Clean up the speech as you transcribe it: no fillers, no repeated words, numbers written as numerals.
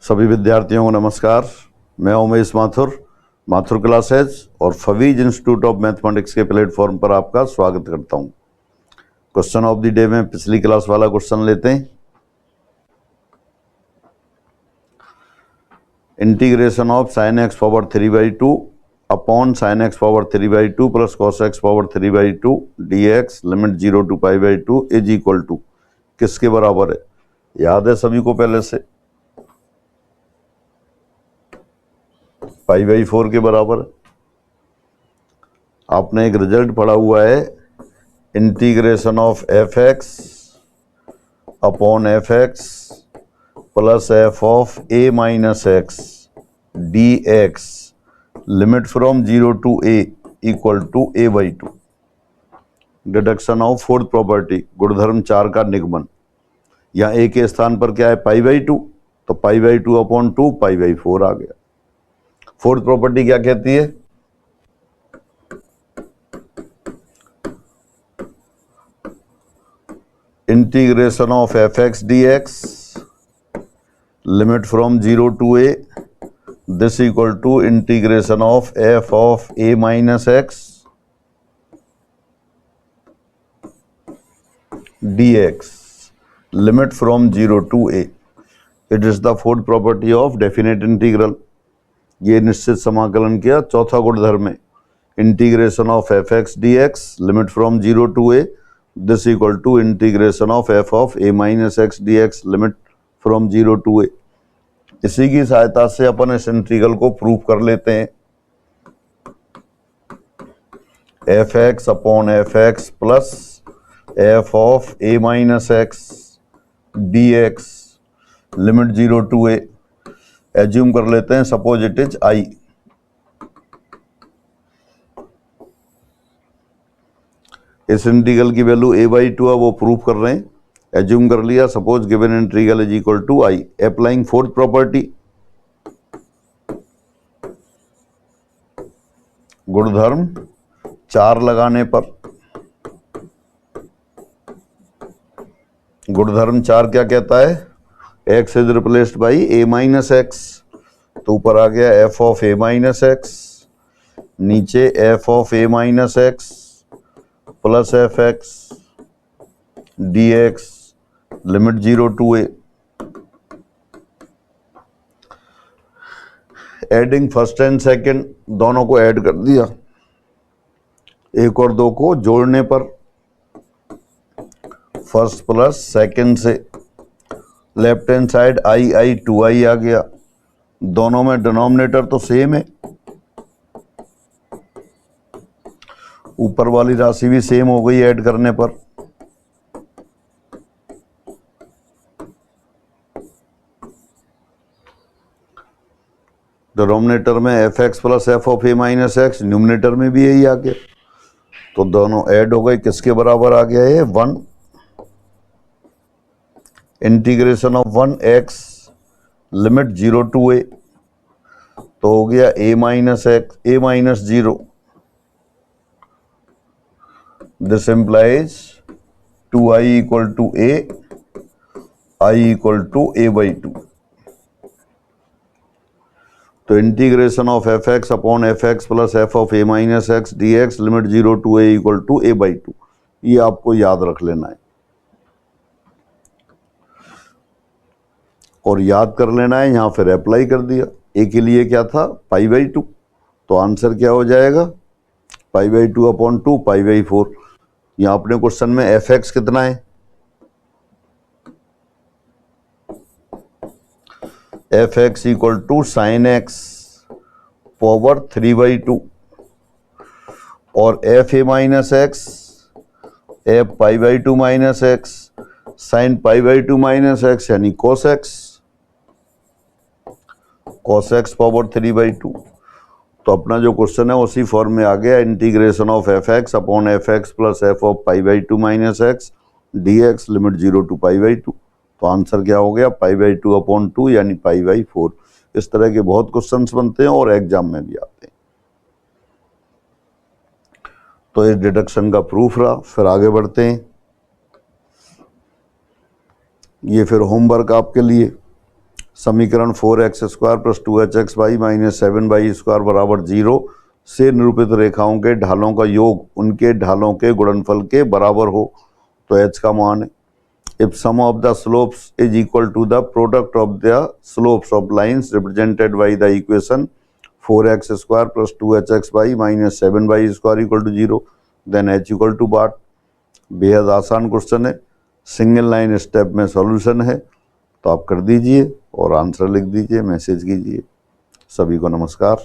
सभी विद्यार्थियों को नमस्कार। मैं उमेश माथुर क्लासेज और फवीज इंस्टीट्यूट ऑफ मैथमेटिक्स के प्लेटफॉर्म पर आपका स्वागत करता हूं। क्वेश्चन ऑफ द डे में पिछली क्लास वाला क्वेश्चन लेते हैं। Integration of sine x power 3/2 upon sine x power 3/2 plus cos x power 3/2 dx limit 0 to π/2 is equal to किसके बराबर है? याद है सभी को पहले से, π/4 के बराबर। आपने एक रिजल्ट पढ़ा हुआ है, integration of F x upon F x plus F of A minus x D x limit from 0 to a equal to a/2। Deduction of fourth property, गुणधर्म 4 का निगमन। यहाँ a के स्थान पर क्या है? π/2, तो π/2 अपॉन 2 π/4 आ गया। फोर्थ प्रॉपर्टी क्या कहती है? Integration of F X D x limit from 0 to a this equal to integration of F of A minus X dx limit from 0 to a। It is the fourth property of definite integral. ये निश्चित समाकलन किया चौथा गुणधर्म है। Integration of F X D x limit from 0 to a this equal to integration of F of A minus x D x limit from 0 to a। इसी की सहायता से अपन इस इंटीग्रल को प्रूव कर लेते हैं। F x upon F x plus F of A minus x D x limit 0 to a। Assume कर लेते हैं, सपोज इट इज आई। इस इंटीग्रल की वैल्यू a/2 है, वो प्रूफ कर रहे हैं। एज्यूम कर लिया, suppose given integral is equal to I. Applying fourth property, गुणधर्म 4 लगाने पर, गुणधर्म 4 क्या कहता है? x is replaced by a minus x, तो ऊपर आ गया f of a minus x, नीचे f of a minus x plus F X D x limit 0 to a। Adding first and second, दोनों को ऐड कर दिया। एक और दो को जोड़ने पर फर्स्ट प्लस सेकेंड से left hand side I 2i आ गया। दोनों में डिनोमिनेटर तो सेम है, ऊपर वाली राशि भी सेम हो गई ऐड करने पर। डिनोमिनेटर में F x plus F of A minus x, numerator में भी यही आ गया, तो दोनों ऐड हो गए। किसके बराबर आ गया ये? 1। Integration of 1x limit 0 to a, तो हो गया a minus X a minus 0। This implies 2i equal to a, i equal to a/2। तो integration of F x upon F x plus F of A minus x D x limit 0 to a equal to a/2, ये आपको याद रख लेना है और याद कर लेना है। यहां फिर अप्लाई कर दिया। ए के लिए क्या था? π/2, तो आंसर क्या हो जाएगा? π/2 अपॉन 2 π/4। यहां अपने क्वेश्चन में एफ एक्स कितना है? F x equal to sine x power 3/2 और f a minus x f π/2 minus x sine π/2 minus x यानी cos x पावर 3/2। तो अपना जो क्वेश्चन है उसी फॉर्म में आ गया। Integration of F x upon F x plus F of π/2 minus x D x limit 0 to π/2। तो आंसर क्या हो गया? π/2 अपॉन 2 यानी π/4। इस तरह के बहुत क्वेश्चंस बनते हैं और एग्जाम में भी आते हैं। तो इस डिडक्शन का प्रूफ रहा। फिर आगे बढ़ते हैं। ये फिर होमवर्क आपके लिए। समीकरण 4x² plus 2hx minus 7y² बराबर 0 से निरूपित रेखाओं के ढालों का योग उनके ढालों के गुणनफल के बराबर हो। तो h का मान है if sum of the slopes is equal to the product of the slopes of lines represented by the equation 4x² plus 2hx minus 7y² equal to 0 then h equal to what. बेहद आसान question है, single line step में solution है, तो आप कर दीजिए और आंसर लिख दीजिए, मैसेज कीजिए। सभी को नमस्कार।